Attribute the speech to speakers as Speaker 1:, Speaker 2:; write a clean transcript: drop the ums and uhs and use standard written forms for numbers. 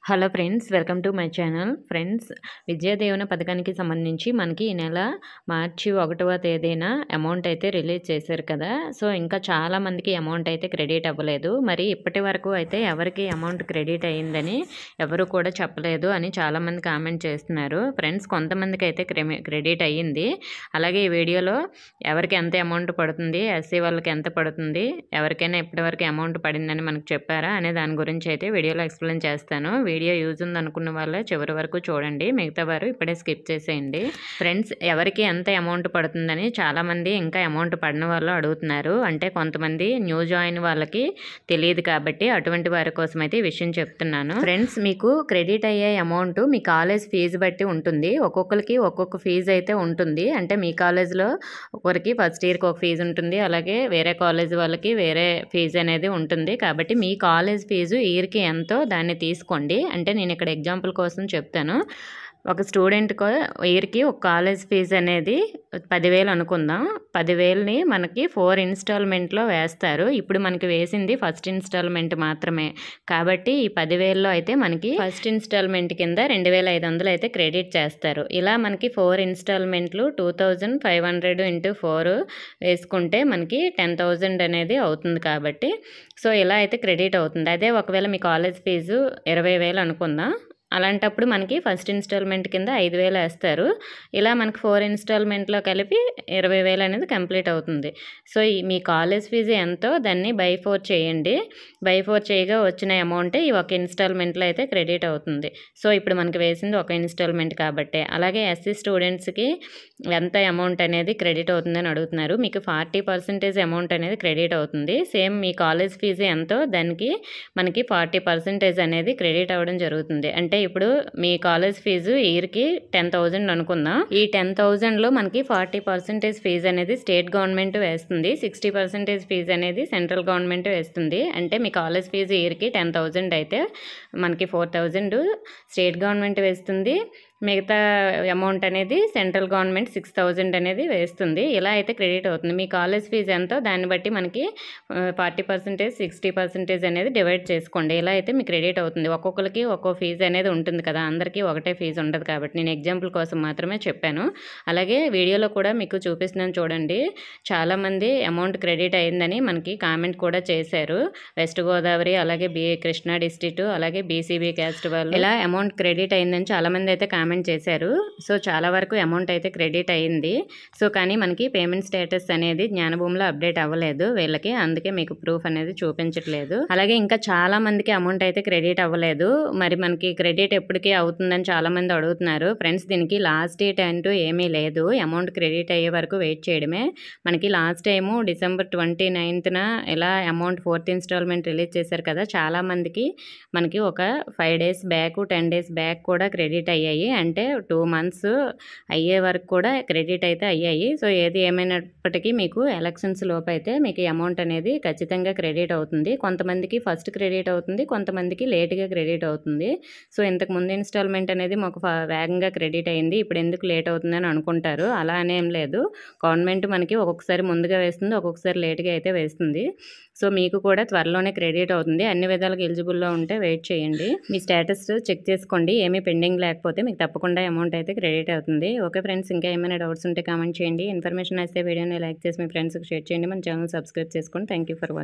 Speaker 1: Hello friends, welcome to my channel. Friends, Vidya Deevena పథకానికి సంబంధించి మనకి ఈ నెల మార్చి 1వ తేదీన అమౌంట్ అయితే రిలీజ్ చేశారు కదా. సో ఇంకా చాలా మందికి అమౌంట్ అయితే క్రెడిట్ అవ్వలేదు. మరి ఇప్పటి వరకు అయితే ఎవరికి అమౌంట్ క్రెడిట్ అయ్యిందని ఎవరు కూడా చెప్పలేదు అని చాలామంది కామెంట్ చేస్తున్నారు. ఫ్రెండ్స్, కొంతమందికి అయితే క్రెడిట్ అయ్యింది. అలాగే ఈ వీడియోలో ఎవరికి ఎంత అమౌంట్ పడుతుంది, ఎస్సీ వాళ్ళకి ఎంత పడుతుంది, ఎవరికైనా ఇప్పటివరకు అమౌంట్ పడిందని మనకు చెప్పారా అనే దాని గురించి అయితే వీడియోలో ఎక్స్ప్లెయిన్ చేస్తాను. వీడియో యూజ్ ఉంది అనుకున్న వాళ్ళే చివరి వరకు చూడండి, మిగతా వారు ఇప్పుడే స్కిప్ చేసేయండి. ఫ్రెండ్స్, ఎవరికి ఎంత అమౌంట్ పడుతుందని చాలామంది ఇంకా అమౌంట్ పడిన వాళ్ళు అడుగుతున్నారు. అంటే కొంతమంది న్యూ జాయిన్ వాళ్ళకి తెలియదు కాబట్టి అటువంటి వారి కోసం అయితే ఈ విషయం చెప్తున్నాను. ఫ్రెండ్స్, మీకు క్రెడిట్ అయ్యే అమౌంట్ మీ కాలేజ్ ఫీజు బట్టి ఉంటుంది. ఒక్కొక్కరికి ఒక్కొక్క ఫీజు అయితే ఉంటుంది. అంటే మీ కాలేజ్లో ఒకరికి ఫస్ట్ ఇయర్కి ఒక ఫీజు ఉంటుంది, అలాగే వేరే కాలేజ్ వాళ్ళకి వేరే ఫీజు అనేది ఉంటుంది. కాబట్టి మీ కాలేజ్ ఫీజు ఇయర్కి ఎంతో దాన్ని తీసుకోండి. అంటే నేను ఇక్కడ ఎగ్జాంపుల్ కోసం చెప్తాను. ఒక స్టూడెంట్కి ఇయర్కి ఒక కాలేజ్ ఫీజు అనేది 10,000 అనుకుందాం. 10,000ని మనకి 4 ఇన్స్టాల్మెంట్లో వేస్తారు. ఇప్పుడు మనకి వేసింది ఫస్ట్ ఇన్స్టాల్మెంట్ మాత్రమే. కాబట్టి ఈ 10,000లో అయితే మనకి ఫస్ట్ ఇన్స్టాల్మెంట్ కింద 2,500 అయితే క్రెడిట్ చేస్తారు. ఇలా మనకి 4 ఇన్స్టాల్మెంట్లు 2,500 × 4 వేసుకుంటే మనకి 10,000 అనేది అవుతుంది. కాబట్టి సో ఇలా అయితే క్రెడిట్ అవుతుంది. అదే ఒకవేళ మీ కాలేజ్ ఫీజు 20,000 అనుకుందాం. అలాంటప్పుడు మనకి ఫస్ట్ ఇన్స్టాల్మెంట్ కింద 5,000 వేస్తారు. ఇలా మనకి 4 ఇన్స్టాల్మెంట్లో కలిపి 20,000 అనేది కంప్లీట్ అవుతుంది. సో మీ కాలేజ్ ఫీజు ఎంతో దాన్ని బై 4 చేయండి. బై 4 చేయగా వచ్చిన అమౌంటే ఈ ఒక ఇన్స్టాల్మెంట్లో అయితే క్రెడిట్ అవుతుంది. సో ఇప్పుడు మనకి వేసింది ఒక ఇన్స్టాల్మెంట్ కాబట్టి. అలాగే ఎస్సీ స్టూడెంట్స్కి ఎంత అమౌంట్ అనేది క్రెడిట్ అవుతుందని అడుగుతున్నారు. మీకు 40% అమౌంట్ అనేది క్రెడిట్ అవుతుంది. సేమ్ మీ కాలేజ్ ఫీజు ఎంతో దానికి మనకి 40% అనేది క్రెడిట్ అవ్వడం జరుగుతుంది. అంటే ఇప్పుడు మీ కాలేజ్ ఫీజు ఇయర్కి 10,000 అనుకుందాం. ఈ 10,000లో మనకి 40% ఫీజు అనేది స్టేట్ గవర్నమెంట్ వేస్తుంది, 60% ఫీజు అనేది సెంట్రల్ గవర్నమెంట్ వేస్తుంది. అంటే మీ కాలేజ్ ఫీజు ఇయర్కి 10,000 అయితే మనకి 4,000 స్టేట్ గవర్నమెంట్ వేస్తుంది, మిగతా అమౌంట్ అనేది సెంట్రల్ గవర్నమెంట్ 6,000 అనేది వేస్తుంది. ఇలా అయితే క్రెడిట్ అవుతుంది. మీ కాలేజ్ ఫీజు ఎంతో దాన్ని బట్టి మనకి 40%, 60% అనేది డివైడ్ చేసుకోండి. ఇలా అయితే మీకు క్రెడిట్ అవుతుంది. ఒక్కొక్కరికి ఒక్కో ఫీజు అనేది ఉంటుంది కదా, అందరికీ ఒకటే ఫీజు ఉండదు. కాబట్టి నేను ఎగ్జాంపుల్ కోసం మాత్రమే చెప్పాను. అలాగే వీడియోలో కూడా మీకు చూపిస్తున్నాను చూడండి. చాలామంది అమౌంట్ క్రెడిట్ అయిందని మనకి కామెంట్ కూడా చేశారు. వెస్ట్ గోదావరి, అలాగే కృష్ణా డిస్ట్రిక్ట్, అలాగే బీసీబీ క్యాస్ట్ వాళ్ళు ఇలా అమౌంట్ క్రెడిట్ అయిందని చాలామంది అయితే కామెంట్ చేశారు. సో చాలా వరకు అమౌంట్ అయితే క్రెడిట్ అయింది. సో కానీ మనకి పేమెంట్ స్టేటస్ అనేది జ్ఞానభూమిలో అప్డేట్ అవ్వలేదు వీళ్ళకి, అందుకే మీకు ప్రూఫ్ అనేది చూపించట్లేదు. అలాగే ఇంకా చాలా మందికి అమౌంట్ అయితే క్రెడిట్ అవ్వలేదు. మరి మనకి క్రెడిట్ ఎప్పటికీ అవుతుందని చాలా మంది అడుగుతున్నారు. ఫ్రెండ్స్, దీనికి లాస్ట్ డేట్ అంటూ ఏమీ లేదు. అమౌంట్ క్రెడిట్ అయ్యే వరకు వెయిట్ చేయడమే. మనకి లాస్ట్ టైము December 29న ఇలా అమౌంట్ 4th ఇన్స్టాల్మెంట్ రిలీజ్ చేశారు కదా. చాలా మందికి మనకి ఒక 5 days బ్యాక్, 10 days బ్యాక్ కూడా క్రెడిట్ అయ్యాయి. అంటే 2 months అయ్యే వరకు కూడా క్రెడిట్ అయితే అయ్యాయి. సో ఏది ఏమైనప్పటికీ మీకు ఎలక్షన్స్ లోపు అయితే మీకు అమౌంట్ అనేది ఖచ్చితంగా క్రెడిట్ అవుతుంది. కొంతమందికి ఫస్ట్ క్రెడిట్ అవుతుంది, కొంతమందికి లేట్గా క్రెడిట్ అవుతుంది. సో ఇంతకు ముందు ఇన్స్టాల్మెంట్ అనేది మాకు వేగంగా క్రెడిట్ అయింది, ఇప్పుడు ఎందుకు లేట్ అవుతుందని అనుకుంటారు. అలా అనేం లేదు. గవర్నమెంట్ మనకి ఒక్కొక్కసారి ముందుగా వేస్తుంది, ఒక్కొక్కసారి లేట్గా అయితే వేస్తుంది. సో మీకు కూడా త్వరలోనే క్రెడిట్ అవుతుంది. అన్ని విధాలుగా ఎలిజిబుల్లో ఉంటే వెయిట్ చేయండి. మీ స్టేటస్ చెక్ చేసుకోండి. ఏమీ పెండింగ్ లేకపోతే మీకు తప్పకుండా అమౌంట్ అయితే క్రెడిట్ అవుతుంది. ఓకే ఫ్రెండ్స్, ఇంకా ఏమైనా డౌట్స్ ఉంటే కామెంట్ చేయండి. ఇన్ఫర్మేషన్ అయితే వీడియోని లైక్ చేసి మీ ఫ్రెండ్స్కి షేర్ చేయండి. మన ఛానల్ సబ్స్క్రైబ్ చేసుకోండి. Thank you for watching.